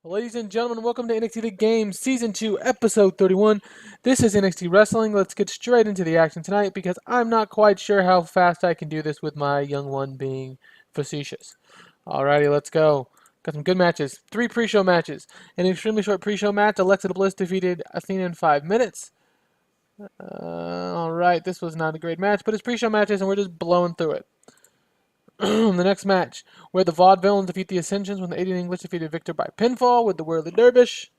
Ladies and gentlemen, welcome to NXT The Game, Season 2, Episode 31. This is NXT Wrestling. Let's get straight into the action tonight because I'm not quite sure how fast I can do this with my young one being facetious. Alrighty, let's go. Got some good matches. 3 pre-show matches. An extremely short pre-show match. Alexa Bliss defeated Athena in 5 minutes. Alright, this was not a great match, but it's pre-show matches and we're just blowing through it. The next match, where the Vaudevillains defeat the Ascensions when the Aiden English defeated Victor by pinfall with the Whirly Dervish.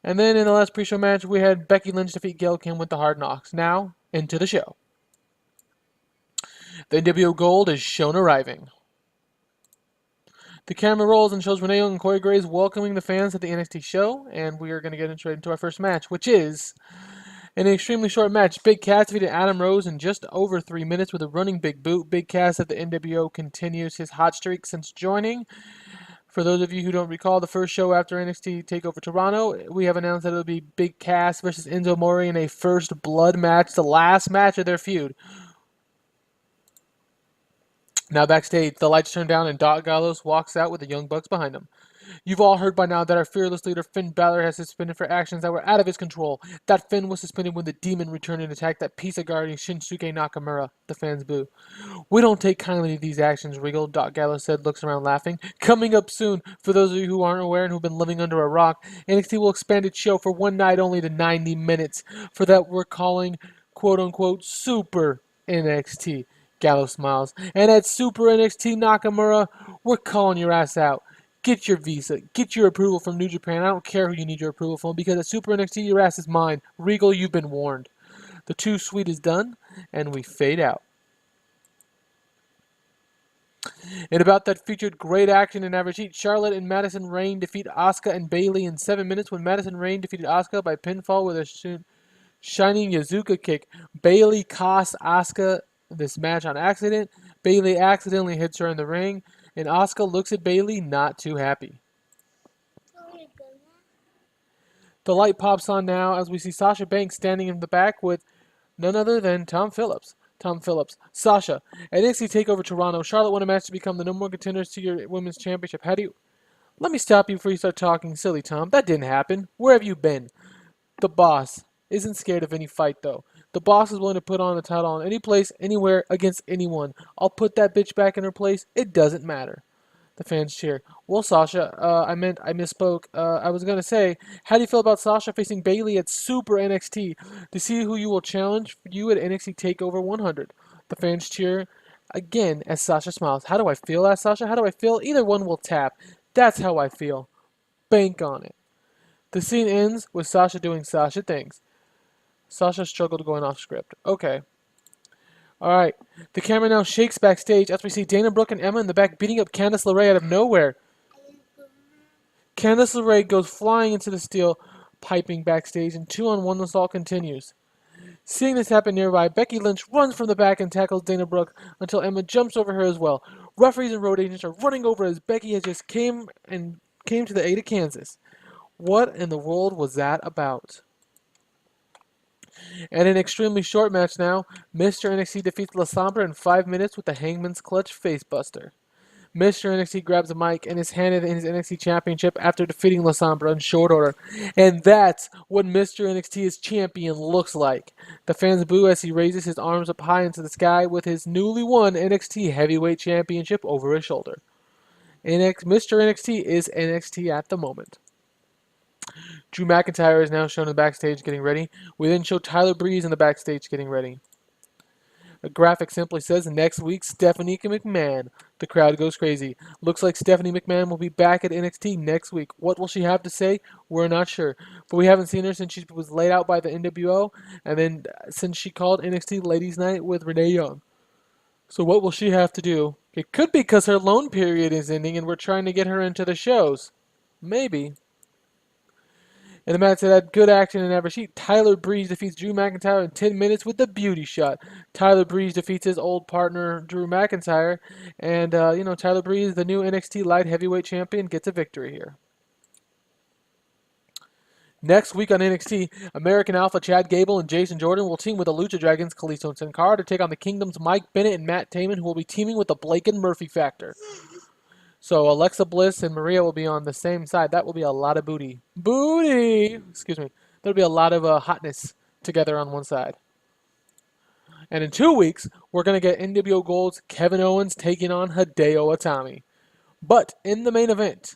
And then in the last pre-show match, we had Becky Lynch defeat Gail Kim with the Hard Knocks. Now, into the show. The NWO Gold is shown arriving. The camera rolls and shows Renee Young and Corey Graves welcoming the fans at the NXT show, and we are going to get straight into our first match, which is in an extremely short match. Big Cass defeated Adam Rose in just over 3 minutes with a running big boot. Big Cass at the NWO continues his hot streak since joining. For those of you who don't recall, the first show after NXT TakeOver Toronto, we have announced that it'll be Big Cass versus Enzo Amore in a first blood match, the last match of their feud. Now backstage, the lights turn down and Doc Gallows walks out with the Young Bucks behind him. You've all heard by now that our fearless leader Finn Balor has suspended for actions that were out of his control. That Finn was suspended when the Demon returned and attacked that piece of guarding Shinsuke Nakamura. The fans boo. We don't take kindly to these actions, Regal, Doc Gallows said, looks around laughing. Coming up soon, for those of you who aren't aware and who've been living under a rock, NXT will expand its show for one night only to 90 minutes. For that we're calling, quote-unquote, Super NXT. Gallows smiles. And at Super NXT Nakamura, we're calling your ass out. Get your visa. Get your approval from New Japan. I don't care who you need your approval from because at Super NXT, your ass is mine. Regal, you've been warned. The Too Sweet is done, and we fade out. And about that featured great action in average heat, Charlotte and Madison Rayne defeat Asuka and Bayley in 7 minutes when Madison Rayne defeated Asuka by pinfall with a shining Yazuka kick. Bayley cost Asuka this match on accident. Bayley accidentally hits her in the ring, and Asuka looks at Bayley not too happy. The light pops on now as we see Sasha Banks standing in the back with none other than Tom Phillips. Sasha, at NXT TakeOver Toronto, Charlotte won a match to become the #1 contenders to your women's championship. How do you... Let me stop you before you start talking silly, Tom. That didn't happen. Where have you been? The boss isn't scared of any fight, though. The boss is willing to put on the title on any place, anywhere, against anyone. I'll put that bitch back in her place. It doesn't matter. The fans cheer. Well, Sasha, I misspoke. I was going to say, how do you feel about Sasha facing Bayley at Super NXT to see who you will challenge you at NXT TakeOver 100? The fans cheer again as Sasha smiles. How do I feel, asked Sasha. How do I feel? Either one will tap. That's how I feel. Bank on it. The scene ends with Sasha doing Sasha things. Sasha struggled going off script. Okay. Alright. The camera now shakes backstage as we see Dana Brooke and Emma in the back beating up Candice LeRae out of nowhere. Candice LeRae goes flying into the steel piping backstage and 2-on-1 assault continues. Seeing this happen nearby, Becky Lynch runs from the back and tackles Dana Brooke until Emma jumps over her as well. Referees and road agents are running over as Becky has just came to the aid of Kansas. What in the world was that about? And an extremely short match now, Mr. NXT defeats La Sombra in 5 minutes with the Hangman's Clutch facebuster. Mr. NXT grabs a mic and is handed his NXT championship after defeating La Sombra in short order. And that's what Mr. NXT as champion looks like. The fans boo as he raises his arms up high into the sky with his newly won NXT Heavyweight Championship over his shoulder. Mr. NXT is NXT at the moment. Drew McIntyre is now shown in the backstage getting ready. We then show Tyler Breeze in the backstage getting ready. A graphic simply says, next week, Stephanie McMahon. The crowd goes crazy. Looks like Stephanie McMahon will be back at NXT next week. What will she have to say? We're not sure. But we haven't seen her since she was laid out by the NWO, and then since she called NXT Ladies Night with Renee Young. So what will she have to do? It could be because her loan period is ending and we're trying to get her into the shows. Maybe. In the match that had good action in average heat, Tyler Breeze defeats Drew McIntyre in 10 minutes with the beauty shot. Tyler Breeze defeats his old partner, Drew McIntyre. And, Tyler Breeze, the new NXT Light Heavyweight Champion, gets a victory here. Next week on NXT, American Alpha Chad Gable and Jason Jordan will team with the Lucha Dragons, Kalisto and Sin Cara, to take on the Kingdom's Mike Bennett and Matt Taman, who will be teaming with the Blake and Murphy Factor. So Alexa Bliss and Maria will be on the same side. That will be a lot of booty. Booty! Excuse me. There'll be a lot of hotness together on one side. And in 2 weeks, we're going to get NWO Gold's Kevin Owens taking on Hideo Itami. But in the main event,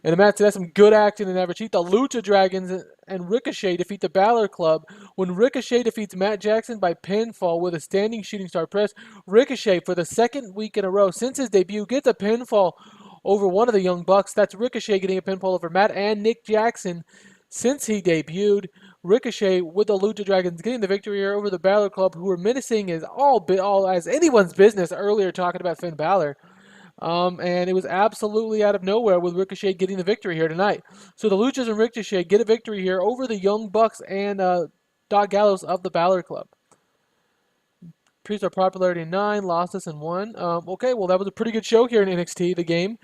in the match, that's some good action in average heat. The Lucha Dragons and Ricochet defeat the Balor Club when Ricochet defeats Matt Jackson by pinfall with a standing shooting star press. Ricochet, for the second week in a row since his debut, gets a pinfall over one of the Young Bucks. That's Ricochet getting a pinfall over Matt and Nick Jackson since he debuted. Ricochet with the Lucha Dragons getting the victory here over the Balor Club, who were menacing as all as anyone's business earlier, talking about Finn Balor. And it was absolutely out of nowhere with Ricochet getting the victory here tonight. So the Luchas and Ricochet get a victory here over the Young Bucks and Doc Gallows of the Balor Club. Increased our popularity in 9, lost us in 1. Okay, well, that was a pretty good show here in NXT, the game.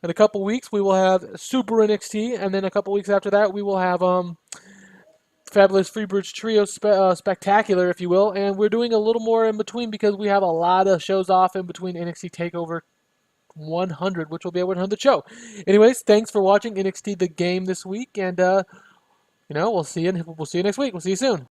In a couple weeks, we will have Super NXT, and then a couple weeks after that, we will have Fabulous Freebirds Trio Spectacular, if you will. And we're doing a little more in between because we have a lot of shows off in between NXT TakeOver 100, which will be a 100 show. Anyways, thanks for watching NXT The Game this week, and we'll see you next week. We'll see you soon.